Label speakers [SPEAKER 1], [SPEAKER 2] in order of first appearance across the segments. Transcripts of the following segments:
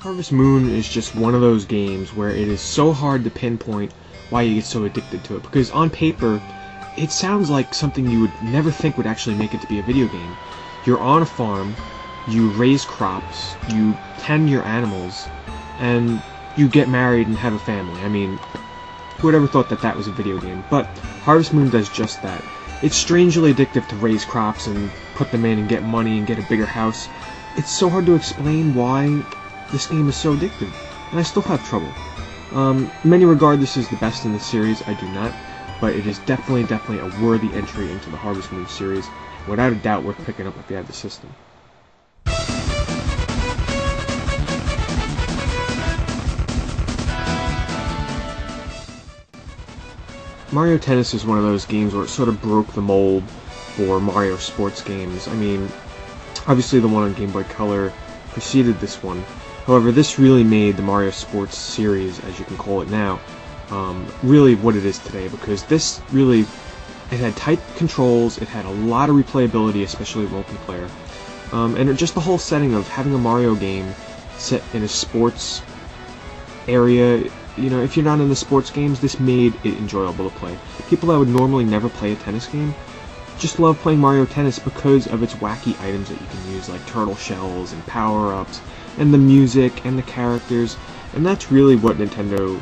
[SPEAKER 1] Harvest Moon is just one of those games where it is so hard to pinpoint why you get so addicted to it, because on paper, it sounds like something you would never think would actually make it to be a video game. You're on a farm, you raise crops, you tend your animals, and you get married and have a family. I mean, who would ever thought that that was a video game? But Harvest Moon does just that. It's strangely addictive to raise crops and put them in and get money and get a bigger house. It's so hard to explain why this game is so addictive, and I still have trouble. In many regards, this is the best in the series. I do not, but it is definitely a worthy entry into the Harvest Moon series. Without a doubt, worth picking up if you have the system. Mario Tennis is one of those games where it sort of broke the mold for Mario sports games. I mean, obviously the one on Game Boy Color preceded this one. However, this really made the Mario Sports series, as you can call it now, really what it is today, because this really, it had tight controls, it had a lot of replayability, especially multiplayer, and just the whole setting of having a Mario game set in a sports area. You know, if you're not into sports games, this made it enjoyable to play. People that would normally never play a tennis game just love playing Mario Tennis because of its wacky items that you can use, like turtle shells and power-ups, and the music and the characters. And that's really what Nintendo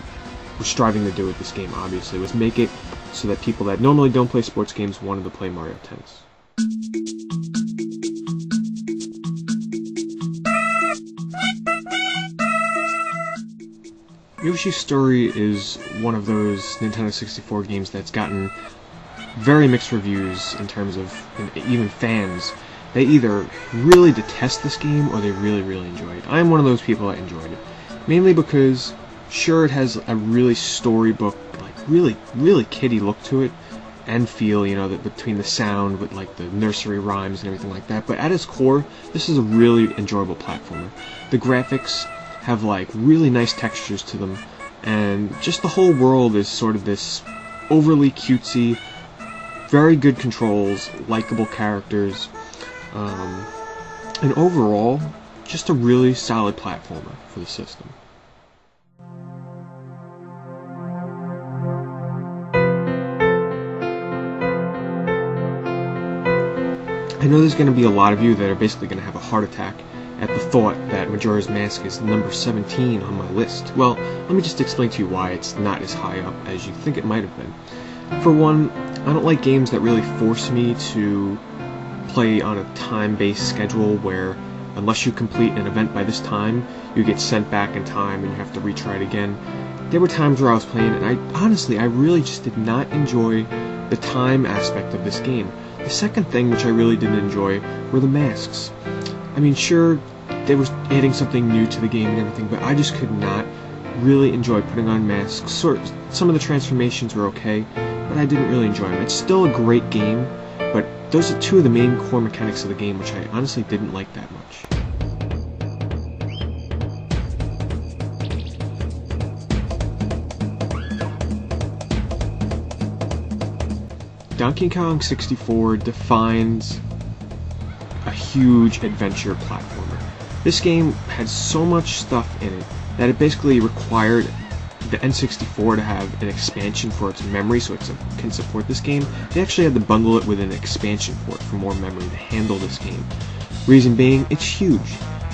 [SPEAKER 1] was striving to do with this game, obviously, was make it so that people that normally don't play sports games wanted to play Mario Tennis. Yoshi's Story is one of those Nintendo 64 games that's gotten very mixed reviews in terms of even fans. They either really detest this game or they really enjoy it. I'm one of those people that enjoyed it. Mainly because, sure, it has a really storybook, like really kiddie look to it and feel, you know, that between the sound with like the nursery rhymes and everything like that, but at its core, this is a really enjoyable platformer. The graphics have like really nice textures to them, and just the whole world is sort of this overly cutesy, very good controls, likable characters, and overall, just a really solid platformer for the system. I know there's going to be a lot of you that are basically going to have a heart attack at the thought that Majora's Mask is number 17 on my list. Well, let me just explain to you why it's not as high up as you think it might have been. For one, I don't like games that really force me to play on a time-based schedule where unless you complete an event by this time, you get sent back in time and you have to retry it again. There were times where I was playing and I really just did not enjoy the time aspect of this game. The second thing which I really didn't enjoy were the masks. I mean, sure, they were adding something new to the game and everything, but I just could not really enjoy putting on masks. Some of the transformations were okay, but I didn't really enjoy them. It's still a great game, but those are two of the main core mechanics of the game, which I honestly didn't like that much. Donkey Kong 64 defines a huge adventure platformer. This game had so much stuff in it that it basically required the N64 to have an expansion for its memory so it can support this game. They actually had to bundle it with an expansion port for more memory to handle this game. Reason being, it's huge.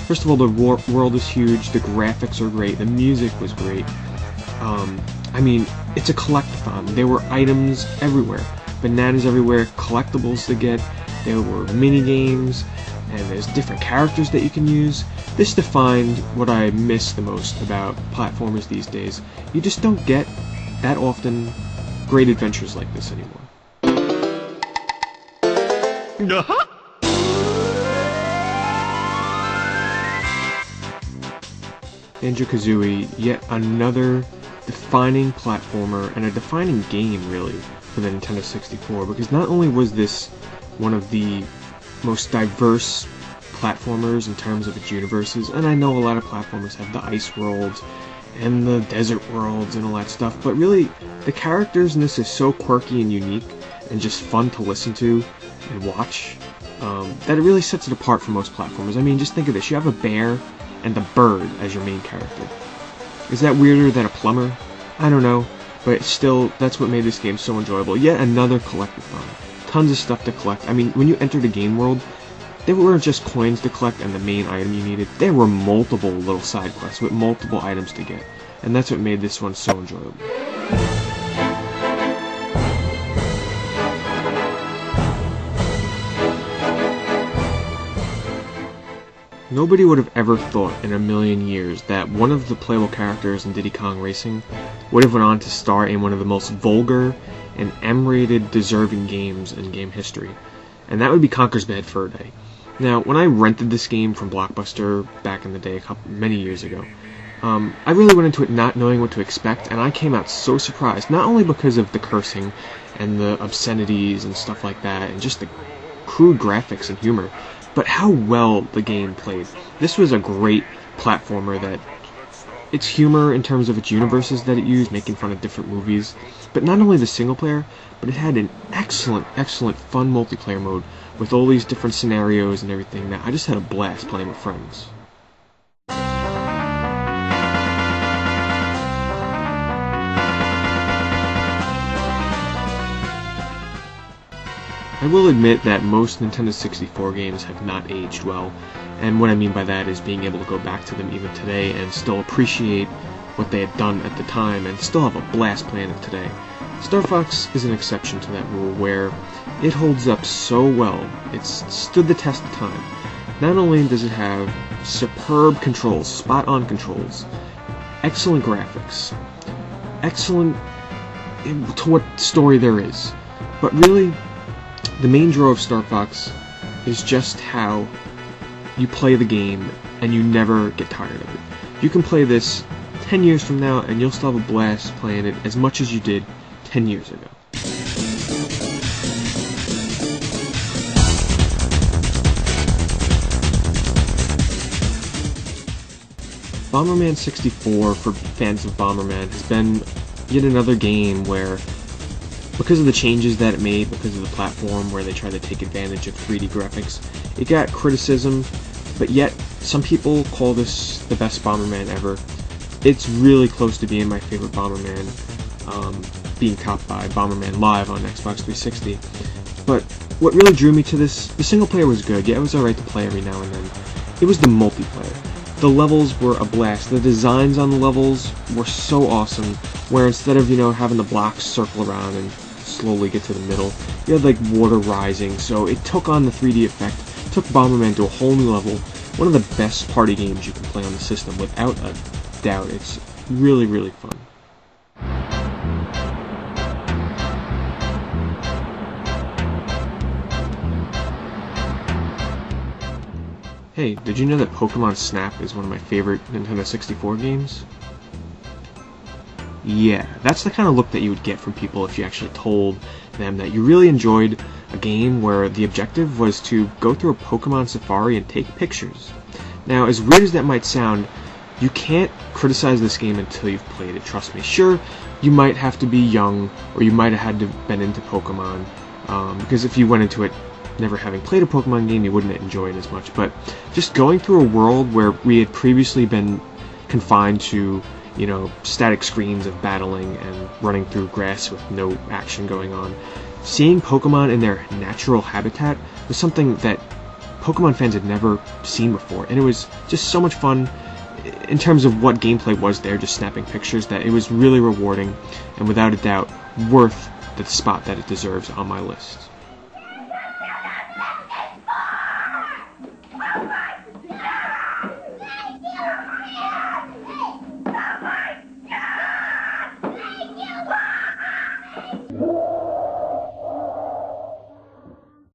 [SPEAKER 1] First of all, the world is huge, the graphics are great, the music was great. I mean, it's a collectathon. There were items everywhere. Bananas everywhere, collectibles to get, there were mini games, and there's different characters that you can use. This defined what I miss the most about platformers these days. You just don't get that often great adventures like this anymore. Banjo Kazooie, yet another defining platformer and a defining game, really, for the Nintendo 64, because not only was this one of the most diverse platformers in terms of its universes, and I know a lot of platformers have the ice worlds and the desert worlds and all that stuff, but really the characters in this is so quirky and unique and just fun to listen to and watch that it really sets it apart from most platformers. I mean, just think of this. You have a bear and the bird as your main character. Is that weirder than a plumber? I don't know, but still, that's what made this game so enjoyable. Yet another collectathon. Tons of stuff to collect. I mean, when you enter the game world, there weren't just coins to collect and the main item you needed. There were multiple little side quests with multiple items to get. And that's what made this one so enjoyable. Nobody would have ever thought in a million years that one of the playable characters in Diddy Kong Racing would have went on to star in one of the most vulgar and M-rated deserving games in game history. And that would be Conker's Bad Fur Day. Now, when I rented this game from Blockbuster back in the day, many years ago, I really went into it not knowing what to expect, and I came out so surprised, not only because of the cursing and the obscenities and stuff like that, and just the crude graphics and humor, but how well the game played. This was a great platformer that its humor in terms of its universes that it used, making fun of different movies, but not only the single player, but it had an excellent fun multiplayer mode with all these different scenarios and everything that I just had a blast playing with friends. I will admit that most Nintendo 64 games have not aged well, and what I mean by that is being able to go back to them even today and still appreciate what they had done at the time and still have a blast playing it today. StarFox is an exception to that rule where it holds up so well, it's stood the test of time. Not only does it have superb controls, spot-on controls, excellent graphics, excellent to what story there is, but really, the main draw of StarFox is just how you play the game and you never get tired of it. You can play this 10 years from now and you'll still have a blast playing it as much as you did 10 years ago. Bomberman 64 for fans of Bomberman has been yet another game where, because of the changes that it made, because of the platform where they tried to take advantage of 3D graphics, it got criticism, but yet some people call this the best Bomberman ever. It's really close to being my favorite Bomberman, being topped by Bomberman Live on Xbox 360. But what really drew me to this, the single player was good, yeah, it was alright to play every now and then. It was the multiplayer. The levels were a blast. The designs on the levels were so awesome, where instead of, having the blocks circle around and slowly get to the middle, you had like water rising, so it took on the 3D effect, took Bomberman to a whole new level. One of the best party games you can play on the system, without a doubt. It's really fun. Hey, did you know that Pokemon Snap is one of my favorite Nintendo 64 games? Yeah, that's the kind of look that you would get from people if you actually told them that you really enjoyed a game where the objective was to go through a Pokemon safari and take pictures. Now, as weird as that might sound, you can't criticize this game until you've played it, trust me. Sure, you might have to be young, or you might have had to have been into Pokemon, because if you went into it never having played a Pokemon game, you wouldn't enjoy it as much. But just going through a world where we had previously been confined to static screens of battling and running through grass with no action going on. Seeing Pokemon in their natural habitat was something that Pokemon fans had never seen before, and it was just so much fun in terms of what gameplay was there, just snapping pictures, that it was really rewarding, and without a doubt, worth the spot that it deserves on my list.